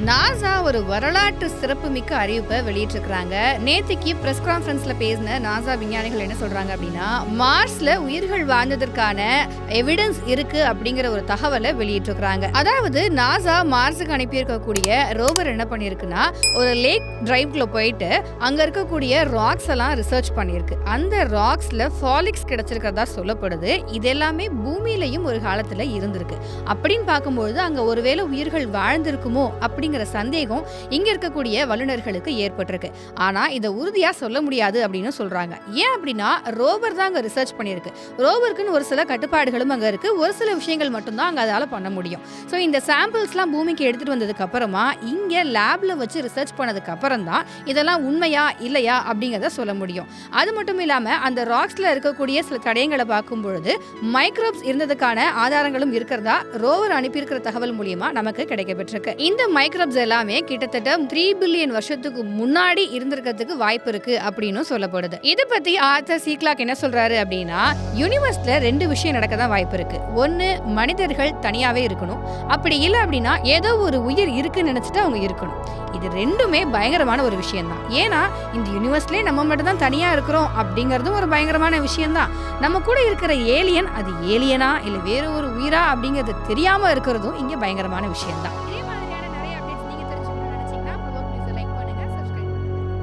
NASA ஒரு வரலாற்று சிறப்புமிக்க அறிவிப்பை வெளியிட்டிருக்கிறாங்க. நேத்திக்கு பிரஸ் கான்ஃபரன்ஸ்ல பேசின நாசா விஞ்ஞானிகள் என்ன சொல்றாங்க அப்படின்னா, மார்ஸ்ல உயிர்கள் வாழ்ந்ததற்கான எவிடன்ஸ் இருக்கு அப்படிங்கிற ஒரு தகவலை வெளியிட்டிருக்கிறாங்க. அதாவது நாசா மார்ஸுக்கு அனுப்பியிருக்கக்கூடிய ரோவர் என்ன பண்ணிருக்குன்னா, ஒரு லேக் டிரைவ்ல போயிட்டு அங்க இருக்கக்கூடிய ராக்ஸ் எல்லாம் ரிசர்ச் பண்ணிருக்கு. அந்த ராக்ஸ்ல ஃபாலிக்ஸ் கிடைச்சிருக்கிறதா சொல்லப்படுது. இது எல்லாமே பூமியிலையும் ஒரு காலத்துல இருந்திருக்கு. அப்படின்னு பார்க்கும்போது அங்க ஒருவேளை உயிர்கள் வாழ்ந்திருக்குமோ அப்படிங்கிற சந்தேகம் இங்க இருக்கக்கூடிய வல்லுநர்களுக்கு ஏற்பட்டிருக்கு. ஆனா இதை உறுதியா சொல்ல முடியாது அப்படின்னு சொல்றாங்க. ஏன் அப்படின்னா ரோவர் தான் அங்க ரிசர்ச் பண்ணிருக்கு. ரோவருக்குன்னு ஒரு சில கட்டுப்பாடுகளும் அங்க இருக்கு. ஒரு சில விஷயங்கள் மட்டும்தான் அங்க அதால பண்ண முடியும். ஸோ இந்த சாம்பிள்ஸ்லாம் பூமிக்கு எடுத்துட்டு வந்ததுக்கு அப்புறமா இங்க லேப்ல வச்சு ரிசர்ச் பண்ணதுக்கு அப்புறம் தான் இதெல்லாம் உண்மையா இல்லையா அப்படிங்கிறத சொல்ல முடியும். அது மட்டும் இல்லாம அந்த ராக்ஸ்ல இருக்கக்கூடிய சில தடயங்களை பார்க்கும் பொழுது மைக்ரோப்ஸ் இருந்ததுக்கான ஆதாரங்களும் இருக்கிறதா ரோவர் அனுப்பியிருக்கிற தகவல் மூலியமா நமக்கு கிடைக்கப்பட்டிருக்கு. இந்த மைக்ரோப்ஸ் எல்லாமே கிட்டத்தட்ட 3 பில்லியன் வருஷத்துக்கு முன்னாடி இருந்திருக்கிறதுக்கு வாய்ப்பு இருக்கு அப்படின்னு சொல்லப்படுது. இதை பத்தி ஆர்தர் சி கிளார்க் என்ன சொல்றாரு அப்படின்னா, யூனிவர்ஸ்ல 2 விஷயம் நடக்க தான் வாய்ப்பு இருக்கு. ஒன்னு, மனிதர்கள் தனியாவே இருக்கணும். அப்படி இல்லை அப்படின்னா ஏதோ ஒரு உயிர் இருக்குன்னு நினைச்சிட்டு அவங்க இருக்கணும். இது ரெண்டுமே பயங்கரமான ஒரு விஷயம் தான். ஏன்னா இந்த யூனிவர்ஸ்லயே நம்ம மட்டும் தான் தனியா இருக்கிறோம் அப்படிங்கறதும் ஒரு பயங்கரமான விஷயம் தான். நம்ம கூட இருக்கிற ஏலியன் அது ஏலியனா இல்ல வேற ஒரு உயிரா அப்படிங்கிறது தெரியாம இருக்கிறதும் இங்க பயங்கரமான விஷயம் தான்.